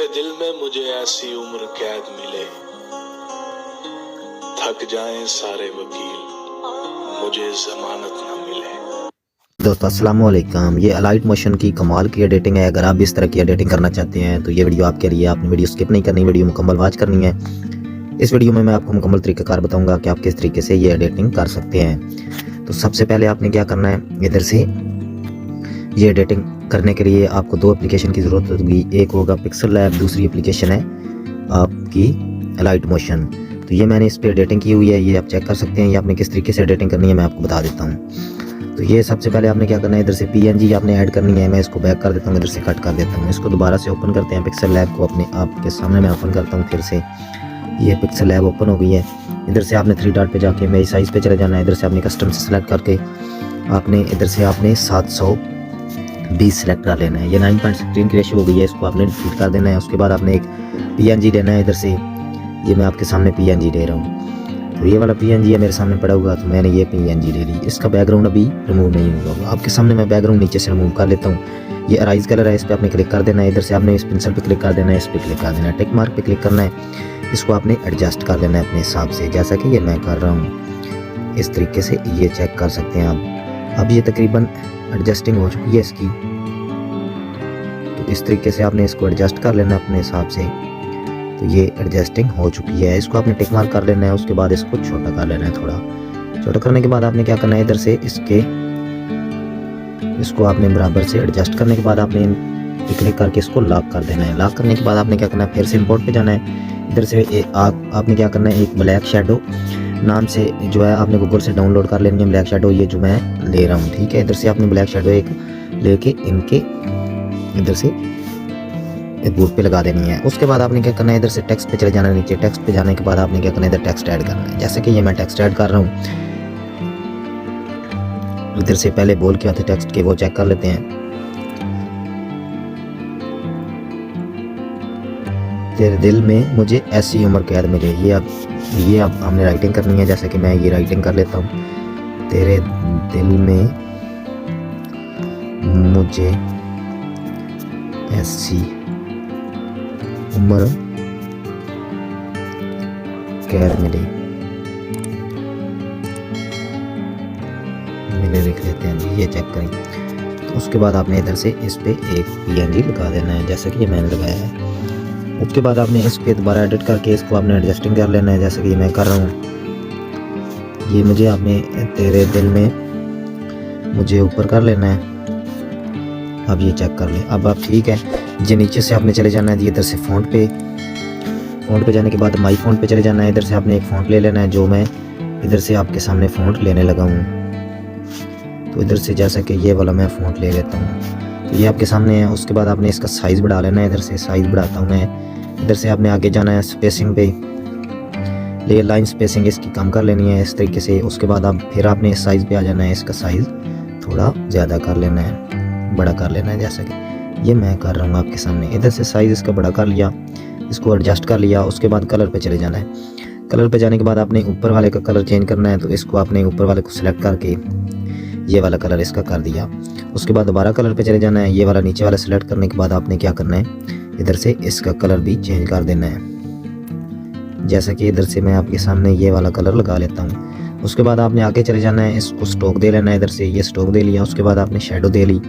दिल में मुझे ऐसी उम्र कैद मिले, थक जाएं सारे वकील, मुझे जमानत ना मिले। दोस्तों अस्सलाम वालेकुम। ये अलाइट मोशन की कमाल की एडिटिंग है। अगर आप भी इस तरह की एडिटिंग करना चाहते हैं तो ये वीडियो आपके लिए। आपने वीडियो स्किप नहीं करनी, वीडियो मुकम्मल वॉच करनी है। इस वीडियो में मैं आपको मुकम्मल तरीक़ाकार बताऊंगा कि आप किस तरीके से ये एडिटिंग कर सकते हैं। तो सबसे पहले आपने क्या करना है, इधर से ये एडिटिंग करने के लिए आपको दो एप्लीकेशन की ज़रूरत होगी। एक होगा पिक्सल लैब, दूसरी एप्लीकेशन है आपकी अलाइट मोशन। तो ये मैंने इस पर एडिटिंग की हुई है, ये आप चेक कर सकते हैं। ये आपने किस तरीके से एडिटिंग करनी है मैं आपको बता देता हूँ। तो ये सबसे पहले आपने क्या करना है, इधर से PNG आपने ऐड करनी है। मैं इसको बैक कर देता हूँ, इधर से कट कर देता हूँ। इसको दोबारा से ओपन करते हैं। पिक्सल लैब को अपने आपके सामने मैं ओपन करता हूँ फिर से। ये पिक्सल लैब ओपन हो गई है। इधर से आपने 3 डॉट पे जाके मेरी साइज़ पे चले जाना है। इधर से आपने कस्टम से सेलेक्ट करके आपने इधर से आपने 720 सेलेक्ट कर लेना है। ये 9.16 की रेशियो हो गई है, इसको आपने डिलीट कर देना है। उसके बाद आपने एक PNG लेना है। इधर से ये मैं आपके सामने PNG ले रहा हूँ। तो ये वाला PNG है मेरे सामने पड़ा हुआ, तो मैंने ये PNG ले ली। इसका बैकग्राउंड अभी रिमूव नहीं होगा। आपके सामने मैं बैकग्राउंड नीचे से रिमूव कर लेता हूँ। ये अराइज कलर है, इस पर आपने क्लिक कर देना है। इधर से आपने इस पेंसिल पे क्लिक कर देना है, इस पर क्लिक कर देना है, टिक मार्क पे क्लिक करना है। इसको आपने एडजस्ट कर लेना है अपने हिसाब से, जैसा कि ये मैं कर रहा हूँ। इस तरीके से ये चेक कर सकते हैं आप। अब ये तकरीबन एडजस्टिंग हो चुकी है इसकी। तो इस तरीके से आपने इसको एडजस्ट कर लेना है अपने हिसाब से। तो ये एडजस्टिंग हो चुकी है, इसको आपने टिक मार्क कर लेना है। उसके बाद इसको छोटा कर लेना है। थोड़ा छोटा करने के बाद आपने क्या करना है, इधर से इसको आपने बराबर से एडजस्ट करने के बाद आपने क्लिक करके इसको लॉक कर देना है। लॉक करने के बाद आपने क्या करना है, फिर से इंपोर्ट पे जाना है। इधर से आपने क्या करना है, एक ब्लैक शेडो नाम से जो है आपने गूगल से डाउनलोड कर लेनी है ब्लैक शेडो, ये जो मैं ले रहा हूँ, ठीक है। इधर से आपने ब्लैक शेडो एक लेके इनके इधर से बोर्ड पे लगा देनी है। उसके बाद आपने क्या करना है, इधर से टेक्स्ट पे चले जाना है। नीचे टेक्स्ट पे जाने के बाद आपने क्या करना है, इधर टेक्स्ट ऐड करना है। जैसे कि ये मैं टेक्स्ट ऐड कर रहा हूँ। इधर से पहले बोल क्या थे टेक्स्ट के, वो चेक कर लेते हैं। तेरे दिल में मुझे ऐसी उम्र कैद मिले, ये अब हमने राइटिंग करनी है। जैसे कि मैं ये राइटिंग कर लेता हूँ। तेरे दिल में मुझे ऐसी उम्र कैद मिले लिख लेते हैं जी, ये चेक करें। तो उसके बाद आपने इधर से इस पे एक PNG लगा देना है, जैसे कि ये मैंने लगाया है। उसके बाद आपने इस पे दोबारा एडिट करके इसको आपने एडजस्टिंग कर लेना है, जैसे कि मैं कर रहा हूँ। ये मुझे आपने तेरे दिल में मुझे ऊपर कर लेना है। अब ये चेक कर लें। अब आप ठीक है जी, नीचे से आपने चले जाना है जी। इधर से फ़ॉन्ट पे जाने के बाद माई फ़ॉन्ट पे चले जाना है। इधर से आपने एक फ़ॉन्ट ले लेना है, जो मैं इधर से आपके सामने फ़ॉन्ट लेने लगा हूँ। तो इधर से जैसा कि ये वाला मैं फ़ॉन्ट ले लेता हूँ, तो ये आपके सामने है। उसके बाद आपने इसका साइज़ बढ़ा लेना है। इधर से साइज़ बढ़ाता हूँ मैं। इधर से आपने आगे जाना है स्पेसिंग पे, ये लाइन स्पेसिंग इसकी कम कर लेनी है इस तरीके से। उसके बाद आप फिर आपने इस साइज़ पे आ जाना है, इसका साइज़ थोड़ा ज़्यादा कर लेना है, बड़ा कर लेना है, जैसा कि ये मैं कर रहा हूँ आपके सामने। इधर से साइज़ इसका बड़ा कर लिया, इसको एडजस्ट कर लिया। उसके बाद कलर पे चले जाना है। कलर पे जाने के बाद आपने ऊपर वाले का कलर चेंज करना है। तो इसको आपने ऊपर वाले को सिलेक्ट करके ये वाला कलर इसका कर दिया। उसके बाद दोबारा कलर पे चले जाना है। ये वाला नीचे वाला सिलेक्ट करने के बाद आपने क्या करना है, इधर से इसका कलर भी चेंज कर देना है, जैसा कि इधर से मैं आपके सामने ये वाला कलर लगा लेता हूँ। उसके बाद आपने आगे चले जाना है, इसको स्ट्रोक दे लेना है। इधर से ये स्ट्रोक दे लिया। उसके बाद आपने शेडो दे ली।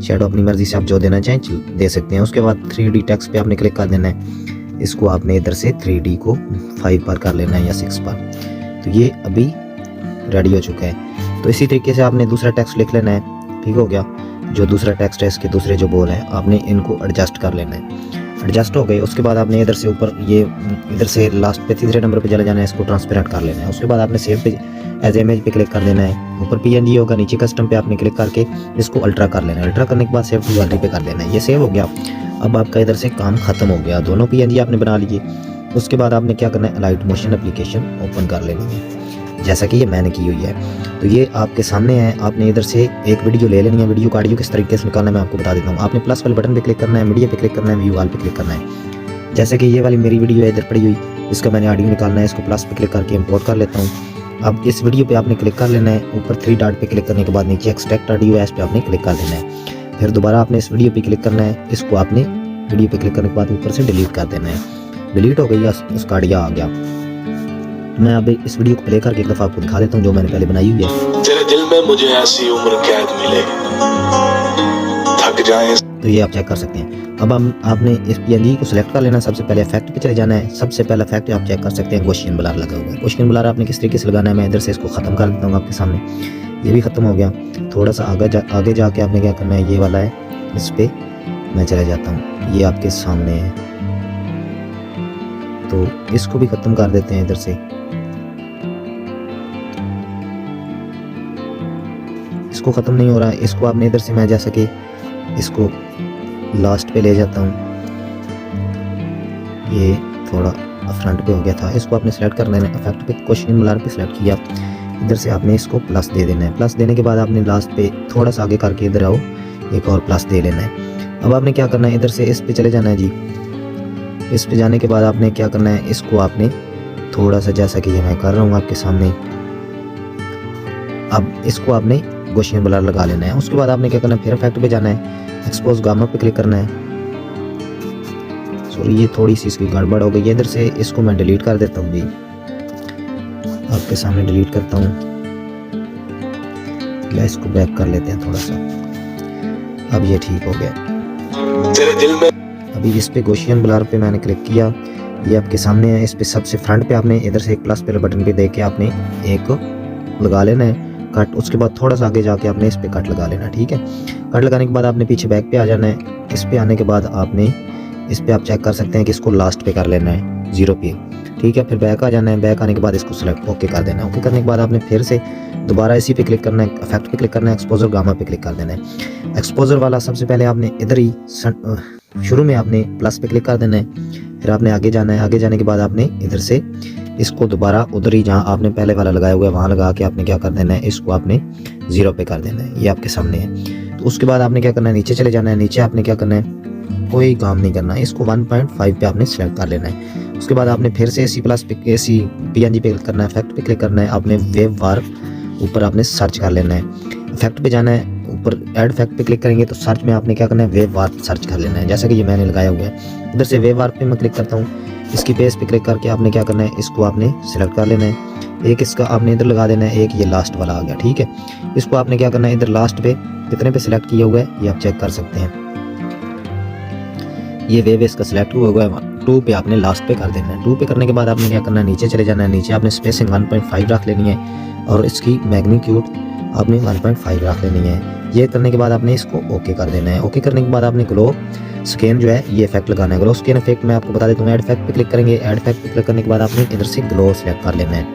शेडो अपनी मर्जी से आप जो देना चाहें दे सकते हैं। उसके बाद 3D टेक्स्ट पे आपने क्लिक कर देना है। इसको आपने इधर से 3D को 5 पर कर लेना है या 6 पर। तो ये अभी रेडी हो चुका है। तो इसी तरीके से आपने दूसरा टेक्स्ट लिख लेना है, ठीक हो गया। जो दूसरा टेक्स्ट है, इसके दूसरे जो बोल हैं, आपने इनको एडजस्ट कर लेना है। एडजस्ट हो गए। उसके बाद आपने इधर से ऊपर ये इधर से लास्ट पे तीसरे नंबर पे चले जाना है, इसको ट्रांसपेरेंट कर लेना है। उसके बाद आपने सेव पे एज इमेज पे क्लिक कर देना है। ऊपर PNG होगा, नीचे कस्टम पे आपने क्लिक करके इसको अल्ट्रा कर लेना है। अल्ट्रा करने के बाद सेव टू गैलरी पे कर लेना है। ये सेव हो गया। अब आपका इधर से काम खत्म हो गया, दोनों PNG आपने बना लिए। उसके बाद आपने क्या करना है, अलाइट मोशन एप्लीकेशन ओपन कर लेनी है, जैसा कि ये मैंने की हुई है। तो ये आपके सामने है। आपने इधर से एक वीडियो ले लेनी है। वीडियो का ऑडियो किस तरीके से निकालना है मैं आपको बता देता हूँ। आपने प्लस वाले बटन पे क्लिक करना है, मीडिया पे क्लिक करना है, व्यू ऑल पे क्लिक करना है। जैसे कि ये वाली मेरी वीडियो है इधर पड़ी हुई, इसका मैंने ऑडियो निकालना है। इसको प्लस पे क्लिक करके इंपोर्ट कर लेता हूँ। अब इस वीडियो पे आपने क्लिक कर लेना है। ऊपर 3 डॉट पे क्लिक करने के बाद नीचे एक्सट्रैक्ट ऑडियो है, इस पे आपने क्लिक कर देना है। फिर दोबारा आपने इस वीडियो पे क्लिक करना है। इसको आपने वीडियो पे क्लिक करने के बाद ऊपर से डिलीट कर देना है। डिलीट हो गई, उसका आइडिया आ गया। मैं अब इस वीडियो को प्ले करके एक दफ़ा आपको दिखा देता हूँ जो मैंने पहले बनाई हुई है। तेरे दिल में मुझे ऐसी उम्र कैद मिले, थक जाए। तो ये आप चेक कर सकते हैं। अब आपने इस PNG को सिलेक्ट कर लेना। सबसे पहले इफेक्ट पे चले जाना है। सबसे पहला इफेक्ट आप चेक कर सकते हैं, गॉसियन ब्लर लगा हुआ है। गॉसियन ब्लर आपने किस तरीके से लगाना है, मैं इधर से इसको ख़त्म कर देता हूँ आपके सामने। ये भी ख़त्म हो गया। थोड़ा सा आगे जाके आपने क्या करना है, ये वाला है, इस पर मैं चले जाता हूँ, ये आपके सामने है। तो इसको भी ख़त्म कर देते हैं इधर से। इसको ख़त्म नहीं हो रहा है, इसको आपने इधर से, मैं जैसा कि इसको लास्ट पे ले जाता हूँ, ये थोड़ा फ्रंट पे हो गया था। इसको आपने सेलेक्ट कर लेना है। इफेक्ट पे गॉसियन ब्लर पे सेलेक्ट किया, इधर से आपने इसको प्लस दे देना है। प्लस देने के बाद आपने लास्ट पे थोड़ा सा आगे करके इधर आओ, एक और प्लस दे लेना है। अब आपने क्या करना है, इधर से इस पे चले जाना है जी। इस पे जाने के बाद आपने क्या करना है, इसको आपने थोड़ा सा, जैसा कि ये मैं कर रहा हूँ आपके सामने, अब इसको आपने गॉसियन ब्लर लगा लेना है। उसके बाद आपने क्या करना है, फिर इफेक्ट पे जाना है, एक्सपोज गामा पे क्लिक करना है। सॉरी, ये थोड़ी सी इसकी गड़बड़ हो गई है। इधर से इसको मैं डिलीट कर देता हूँ जी, आपके सामने डिलीट करता हूँ। इसको बैक कर लेते हैं थोड़ा सा। अब ये ठीक हो गया। तेरे दिल में अभी इस पे गॉसियन ब्लर पे मैंने क्लिक किया, ये आपके सामने है। इस पे सबसे फ्रंट पे आपने इधर से एक प्लस पे बटन पे दे के आपने एक लगा लेना है कट। उसके बाद थोड़ा सा आगे जाके आपने इस पे कट लगा लेना, ठीक है। कट लगाने के बाद आपने पीछे बैक पे आ जाना है। इस पे आने के बाद आपने इस पे आप चेक कर सकते हैं कि इसको लास्ट पे कर लेना है, 0 पे, ठीक है। फिर बैक आ जाना है। बैक आने के बाद इसको सेलेक्ट ओके कर देना है। ओके करने के बाद आपने फिर से दोबारा इसी पे क्लिक करना है, इफेक्ट पे क्लिक करना है, एक्सपोजर गामा पे क्लिक कर देना है। एक्सपोजर वाला सबसे पहले आपने इधर ही शुरू में आपने प्लस पे क्लिक कर देना है। फिर आपने आगे जाना है। आगे जाने के बाद आपने इधर से इसको दोबारा उधर ही जहाँ आपने पहले वाला लगाया हुआ है वहाँ लगा के आपने क्या कर देना है, इसको आपने 0 पे कर देना है। ये आपके सामने है। तो उसके बाद आपने क्या करना है, नीचे चले जाना है। नीचे आपने क्या करना है, कोई काम नहीं करना है, इसको 1.5 पे आपने सेलेक्ट कर लेना है। उसके बाद आपने फिर से AC प्लस पे, AC PNG पे क्लिक करना है, इफेक्ट पे क्लिक करना है। आपने वेव वार्प ऊपर आपने सर्च कर लेना है। इफेक्ट पे जाना है, ऊपर ऐड इफेक्ट पे क्लिक करेंगे तो सर्च में आपने क्या करना है, वेव वार्प सर्च कर लेना है, जैसा कि ये मैंने लगाया हुआ है। इधर से वेव वार्प पे मैं क्लिक करता हूँ। इसकी बेस पे क्लिक करके आपने क्या करना है, इसको आपने सेलेक्ट कर लेना है। एक इसका आपने इधर लगा देना है, एक ये लास्ट वाला आ गया, ठीक है। इसको आपने क्या करना है, इधर लास्ट पे कितने पे सिलेक्ट किया हुआ है ये आप चेक कर सकते हैं। ये वेव इसका सिलेक्ट हुआ है, 2 पे आपने लास्ट पे कर देना है। 2 पे करने के बाद आपने क्या करना है, नीचे चले जाना है। नीचे आपने स्पेसिंग 1.5 रख लेनी है और इसकी मैग्नीट्यूड आपने 1.5 रख लेनी है। ये करने के बाद आपने इसको ओके कर देना है। ओके करने के बाद आपने ग्लो स्कैन जो है ये इफेक्ट लगाना है। ग्लो स्कैन इफेक्ट मैं आपको बता देता हूँ। ऐड इफेक्ट पे क्लिक करेंगे। ऐड इफेक्ट पे क्लिक करने के बाद आपने इधर से ग्लो सेलेक्ट कर लेना है।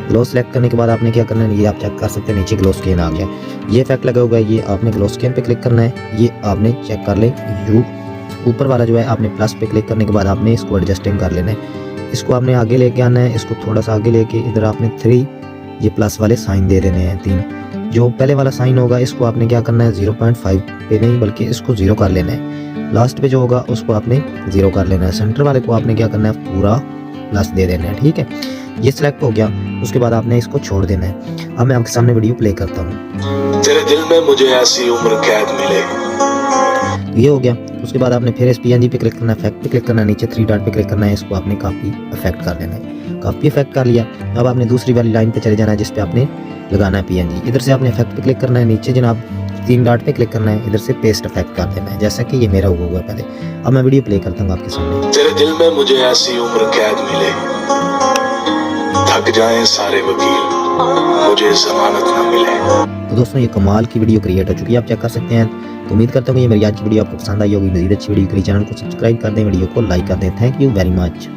ग्लो सेलेक्ट करने के बाद आपने क्या करना है, ये आप चेक कर सकते हैं, नीचे ग्लो स्कैन आ गया। ये इफेक्ट लगा हुआ है, ये आपने ग्लो स्कैन पे क्लिक करना है। ये आपने चेक कर ले, यू ऊपर वाला जो है आपने प्लस पे क्लिक करने के बाद आपने इसको एडजस्टिंग कर लेना है। इसको आपने आगे लेके आना है। इसको थोड़ा सा आगे लेके इधर आपने 3 ये प्लस वाले साइन दे देने हैं, 3। जो पहले वाला साइन होगा इसको आपने क्या करना है, 0.5 पे नहीं बल्कि इसको 0 कर लेना है। लास्ट पे जो होगा उसको आपने 0 कर लेना है। सेंटर वाले को आपने क्या करना है, पूरा प्लस दे देना है, ठीक है। ये सिलेक्ट हो गया। उसके बाद आपने इसको छोड़ देना है। अब मैं आपके सामने वीडियो प्ले करता हूँ। तेरे दिल में मुझे ऐसी उम्र कैद मिले। ये हो गया। उसके बाद आपने फिर इस PNG पे क्लिक करना है, इफेक्ट पे क्लिक करना है, नीचे 3 डॉट पे क्लिक करना है। इसको आपने काफी इफेक्ट कर लेना है। काफी इफेक्ट कर लिया। अब आपने दूसरी वाली लाइन पे चले जाना है जिसपे आपने लगाना है PNG। इधर से आपने इफेक्ट पे क्लिक करना है, नीचे जनाब 3 डॉट पे क्लिक करना है, इधर से पेस्ट इफेक्ट कर देना है, जैसा कि ये मेरा हुआ है पहले। अब मैं वीडियो प्ले करता हूँ आपके सामने। तेरे दिल में मुझे ऐसी उम्र कैद मिले, थक जाएं सारे वकील, मुझे जमानत न मिले। तो दोस्तों ये कमाल की वीडियो क्रिएट हो चुकी है, आप चेक कर सकते हैं। तो उम्मीद करता हूँ कि ये मेरी आज की वीडियो आपको पसंद आई होगी। मजीद अच्छी वीडियो के लिए चैनल को सब्सक्राइब कर दें, वीडियो को लाइक कर दें। Thank you very much.